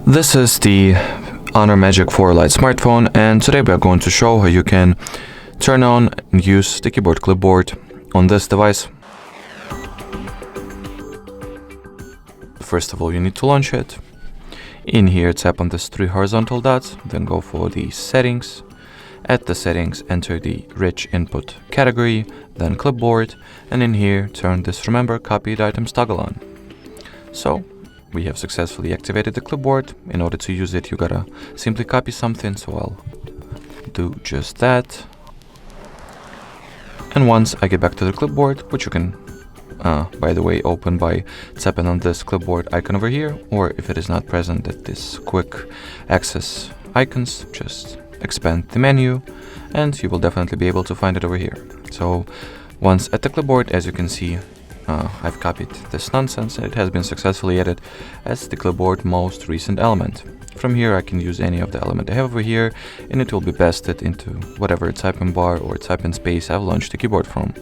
This is the HONOR Magic4 Lite smartphone, and today we are going to show how you can turn on and use the keyboard clipboard on this device. First of all, you need to launch it. In here, tap on these three horizontal dots, then go for the settings. At the settings, enter the rich input category, then clipboard, and in here, turn this remember copied items toggle on. So, we have successfully activated the clipboard. In order to use it, you gotta simply copy something, so I'll do just that. And once I get back to the clipboard, which you can, by the way, open by tapping on this clipboard icon over here, or if it is not present at this quick access icons, just expand the menu, and you will definitely be able to find it over here. So once at the clipboard, as you can see, I've copied this nonsense and it has been successfully added as the clipboard most recent element. From here I can use any of the element I have over here and it will be pasted into whatever typing bar or typing space I've launched the keyboard from.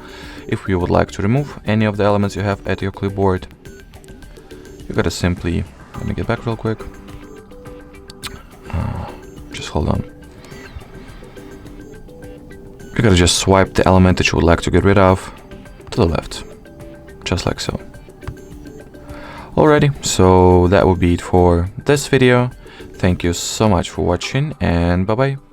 If you would like to remove any of the elements you have at your clipboard, you gotta simply, let me get back real quick, just hold on. You gotta just swipe the element that you would like to get rid of to the left. Just like so. Alrighty, so that would be it for this video. Thank you so much for watching and bye bye.